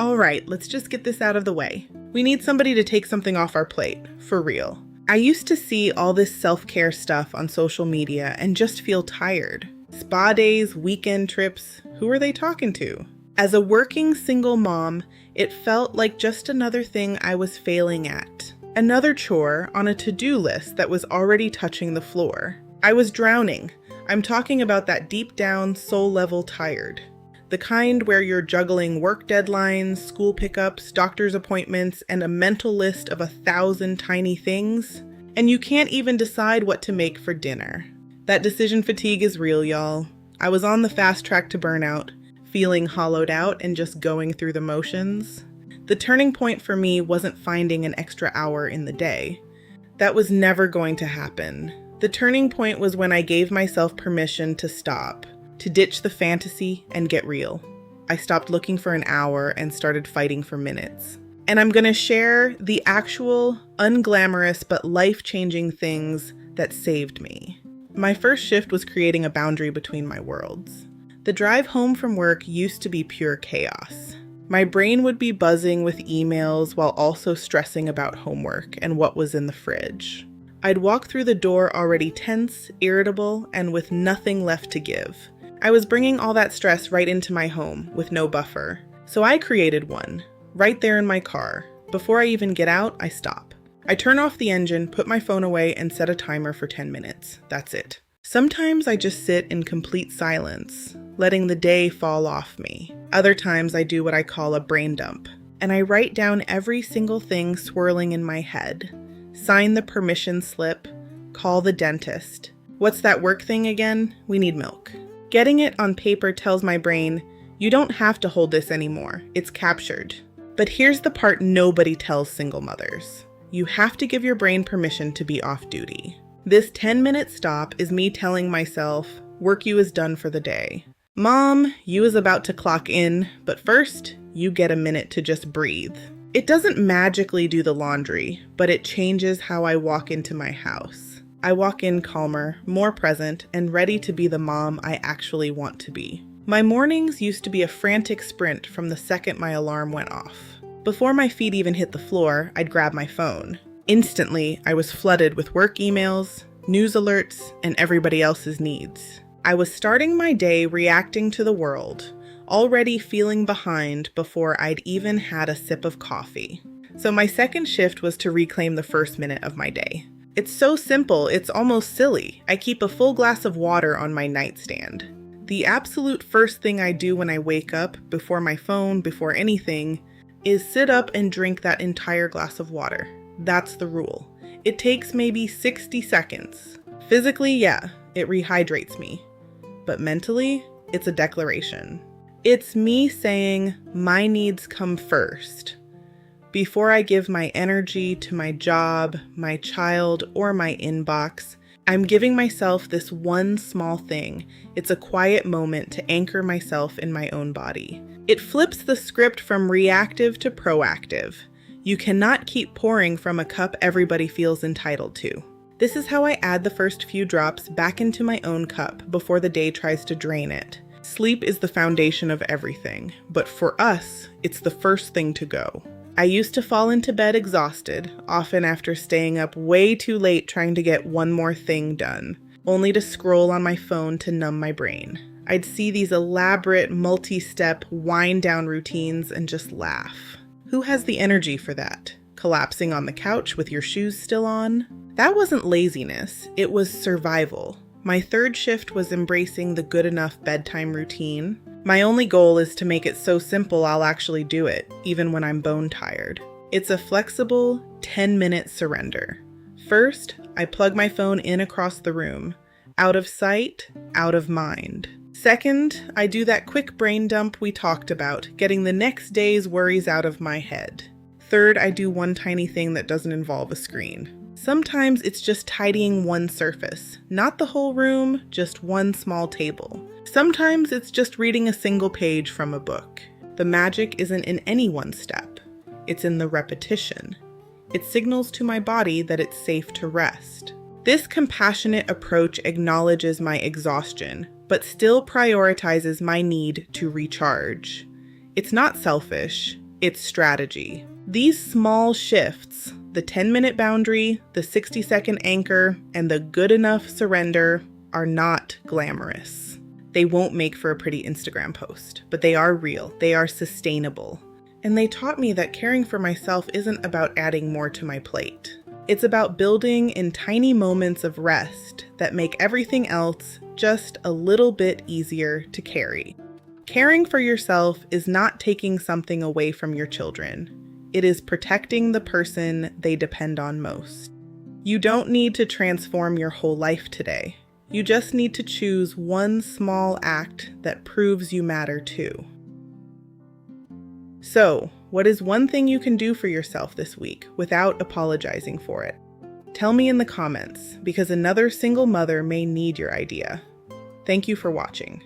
All right, let's just get this out of the way. We need somebody to take something off our plate, for real. I used to see all this self-care stuff on social media and just feel tired. Spa days, weekend trips, who are they talking to? As a working single mom, it felt like just another thing I was failing at. Another chore on a to-do list that was already touching the floor. I was drowning. I'm talking about that deep down, soul-level tired. The kind where you're juggling work deadlines, school pickups, doctor's appointments, and a mental list of 1,000 tiny things, and you can't even decide what to make for dinner. That decision fatigue is real, y'all. I was on the fast track to burnout, feeling hollowed out and just going through the motions. The turning point for me wasn't finding an extra hour in the day. That was never going to happen. The turning point was when I gave myself permission to stop, to ditch the fantasy and get real. I stopped looking for an hour and started fighting for minutes. And I'm gonna share the actual, unglamorous but life-changing things that saved me. My first shift was creating a boundary between my worlds. The drive home from work used to be pure chaos. My brain would be buzzing with emails while also stressing about homework and what was in the fridge. I'd walk through the door already tense, irritable, and with nothing left to give. I was bringing all that stress right into my home with no buffer. So I created one, right there in my car. Before I even get out, I stop. I turn off the engine, put my phone away, and set a timer for 10 minutes. That's it. Sometimes I just sit in complete silence, letting the day fall off me. Other times I do what I call a brain dump, and I write down every single thing swirling in my head. Sign the permission slip, call the dentist. What's that work thing again? We need milk. Getting it on paper tells my brain, you don't have to hold this anymore. It's captured. But here's the part nobody tells single mothers. You have to give your brain permission to be off duty. This 10-minute stop is me telling myself, work you is done for the day. Mom, you is about to clock in, but first, you get a minute to just breathe. It doesn't magically do the laundry, but it changes how I walk into my house. I walk in calmer, more present, and ready to be the mom I actually want to be. My mornings used to be a frantic sprint from the second my alarm went off. Before my feet even hit the floor, I'd grab my phone. Instantly, I was flooded with work emails, news alerts, and everybody else's needs. I was starting my day reacting to the world, already feeling behind before I'd even had a sip of coffee. So my second shift was to reclaim the first minute of my day. It's so simple, it's almost silly. I keep a full glass of water on my nightstand. The absolute first thing I do when I wake up, before my phone, before anything, is sit up and drink that entire glass of water. That's the rule. It takes maybe 60 seconds. Physically, yeah, it rehydrates me. But mentally, it's a declaration. It's me saying my needs come first. Before I give my energy to my job, my child, or my inbox, I'm giving myself this one small thing. It's a quiet moment to anchor myself in my own body. It flips the script from reactive to proactive. You cannot keep pouring from a cup everybody feels entitled to. This is how I add the first few drops back into my own cup before the day tries to drain it. Sleep is the foundation of everything, but for us, it's the first thing to go. I used to fall into bed exhausted, often after staying up way too late trying to get one more thing done, only to scroll on my phone to numb my brain. I'd see these elaborate, multi-step, wind-down routines and just laugh. Who has the energy for that? Collapsing on the couch with your shoes still on? That wasn't laziness, it was survival. My third shift was embracing the good enough bedtime routine. My only goal is to make it so simple I'll actually do it, even when I'm bone tired. It's a flexible, 10-minute surrender. First, I plug my phone in across the room. Out of sight, out of mind. Second, I do that quick brain dump we talked about, getting the next day's worries out of my head. Third, I do one tiny thing that doesn't involve a screen. Sometimes it's just tidying one surface, not the whole room, just one small table. Sometimes it's just reading a single page from a book. The magic isn't in any one step. It's in the repetition. It signals to my body that it's safe to rest. This compassionate approach acknowledges my exhaustion, but still prioritizes my need to recharge. It's not selfish. it's strategy. These small shifts, the 10-minute boundary, the 60-second anchor, and the good enough surrender, are not glamorous. They won't make for a pretty Instagram post, but they are real, they are sustainable. And they taught me that caring for myself isn't about adding more to my plate. It's about building in tiny moments of rest that make everything else just a little bit easier to carry. Caring for yourself is not taking something away from your children. It is protecting the person they depend on most. You don't need to transform your whole life today. You just need to choose one small act that proves you matter too. So, what is one thing you can do for yourself this week without apologizing for it? Tell me in the comments, because another single mother may need your idea. Thank you for watching.